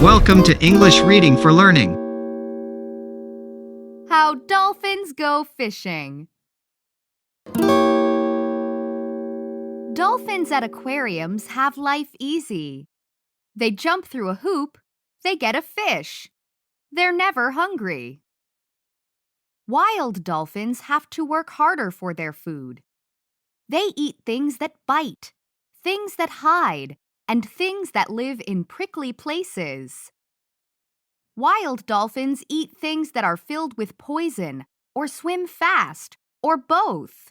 Welcome to English Reading for Learning. How dolphins go fishing. Dolphins at aquariums have life easy. They jump through a hoop, they get a fish. They're never hungry. Wild dolphins have to work harder for their food. They eat things that bite, things that hide, and things that live in prickly places. Wild dolphins eat things that are filled with poison, or swim fast, or both.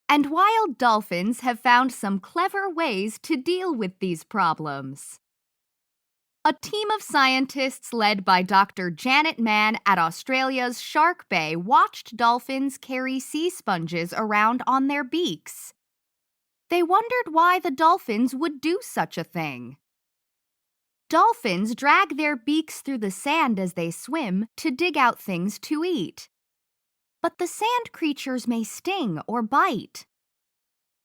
And wild dolphins have found some clever ways to deal with these problems. A team of scientists led by Dr. Janet Mann at Australia's Shark Bay watched dolphins carry sea sponges around on their beaks. They wondered why the dolphins would do such a thing. Dolphins drag their beaks through the sand as they swim to dig out things to eat. But the sand creatures may sting or bite.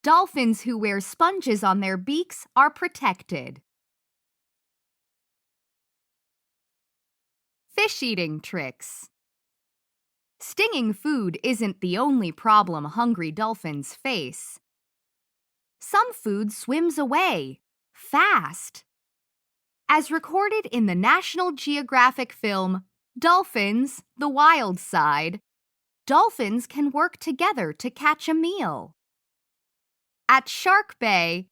Dolphins who wear sponges on their beaks are protected. Fish-eating tricks. Stinging food isn't the only problem hungry dolphins face. Some food swims away, fast. As recorded in the National Geographic film, Dolphins, the Wild Side, dolphins can work together to catch a meal. At Shark Bay,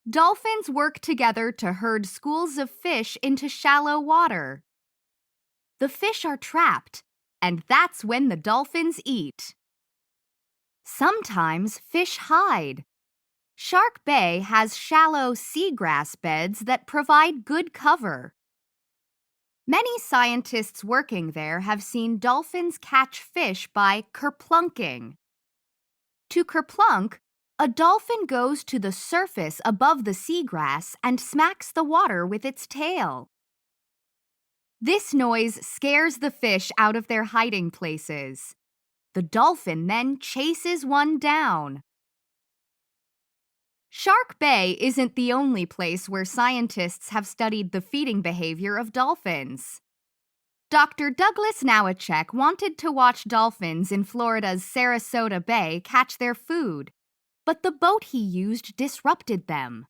dolphins work together to herd schools of fish into shallow water. The fish are trapped, and that's when the dolphins eat. Sometimes fish hide. Shark Bay has shallow seagrass beds that provide good cover. Many scientists working there have seen dolphins catch fish by kerplunking. To kerplunk, a dolphin goes to the surface above the seagrass and smacks the water with its tail. This noise scares the fish out of their hiding places. The dolphin then chases one down. Shark Bay isn't the only place where scientists have studied the feeding behavior of dolphins. Dr. Douglas Nowacek wanted to watch dolphins in Florida's Sarasota Bay catch their food, but the boat he used disrupted them.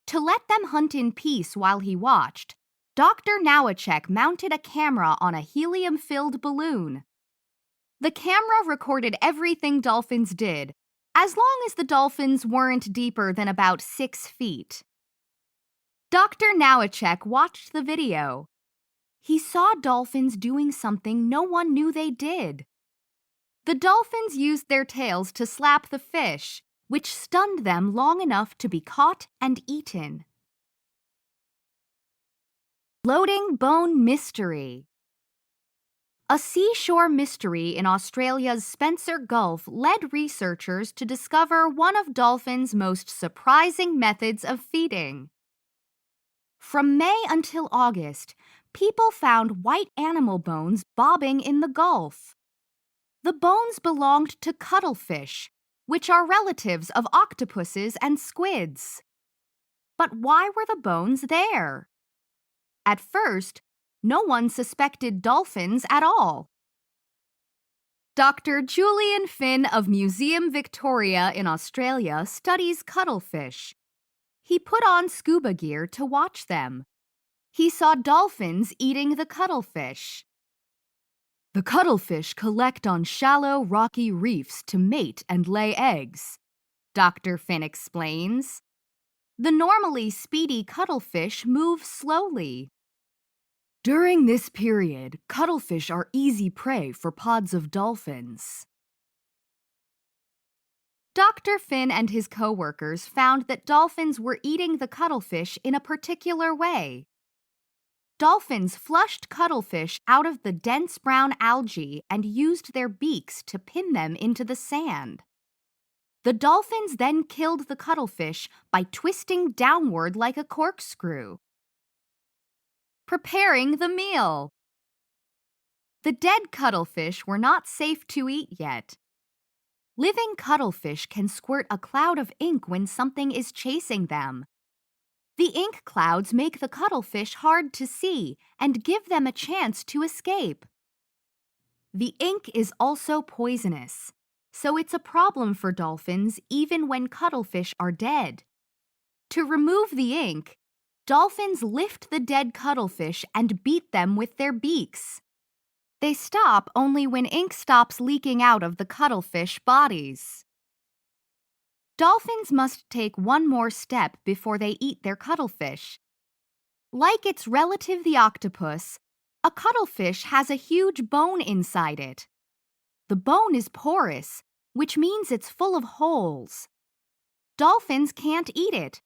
To let them hunt in peace while he watched, Dr. Nowacek mounted a camera on a helium-filled balloon. The camera recorded everything dolphins did, as long as the dolphins weren't deeper than about 6 feet. Dr. Nowacek watched the video. He saw dolphins doing something no one knew they did. The dolphins used their tails to slap the fish, which stunned them long enough to be caught and eaten. Floating bone mystery. A seashore mystery in Australia's Spencer Gulf led researchers to discover one of dolphins' most surprising methods of feeding. From May until August, people found white animal bones bobbing in the Gulf. The bones belonged to cuttlefish, which are relatives of octopuses and squids. But why were the bones there? At first, no one suspected dolphins at all. Dr. Julian Finn of Museum Victoria in Australia studies cuttlefish. He put on scuba gear to watch them. He saw dolphins eating the cuttlefish. The cuttlefish collect on shallow, rocky reefs to mate and lay eggs, Dr. Finn explains. The normally speedy cuttlefish move slowly. During this period, cuttlefish are easy prey for pods of dolphins. Dr. Finn and his co-workers found that dolphins were eating the cuttlefish in a particular way. Dolphins flushed cuttlefish out of the dense brown algae and used their beaks to pin them into the sand. The dolphins then killed the cuttlefish by twisting downward like a corkscrew. Preparing the meal. The dead cuttlefish were not safe to eat yet. Living cuttlefish can squirt a cloud of ink when something is chasing them. The ink clouds make the cuttlefish hard to see and give them a chance to escape. The ink is also poisonous, so it's a problem for dolphins even when cuttlefish are dead. To remove the ink, dolphins lift the dead cuttlefish and beat them with their beaks. They stop only when ink stops leaking out of the cuttlefish bodies. Dolphins must take one more step before they eat their cuttlefish. Like its relative the octopus, a cuttlefish has a huge bone inside it. The bone is porous, which means it's full of holes. Dolphins can't eat it,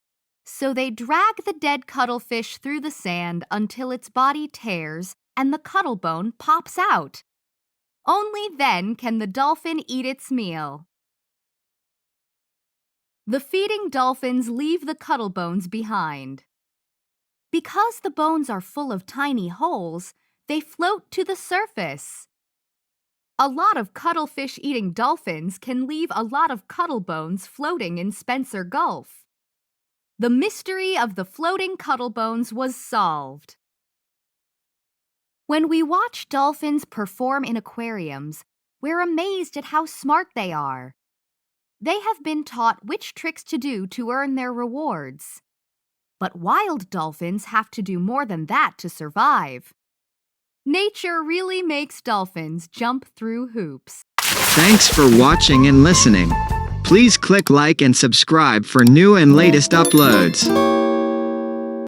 so they drag the dead cuttlefish through the sand until its body tears and the cuttlebone pops out. Only then can the dolphin eat its meal. The feeding dolphins leave the cuttlebones behind. Because the bones are full of tiny holes, they float to the surface. A lot of cuttlefish-eating dolphins can leave a lot of cuttlebones floating in Spencer Gulf. The mystery of the floating cuttlebones was solved. When we watch dolphins perform in aquariums, we're amazed at how smart they are. They have been taught which tricks to do to earn their rewards. But wild dolphins have to do more than that to survive. Nature really makes dolphins jump through hoops. Thanks for watching and listening. Please click like and subscribe for new and latest uploads.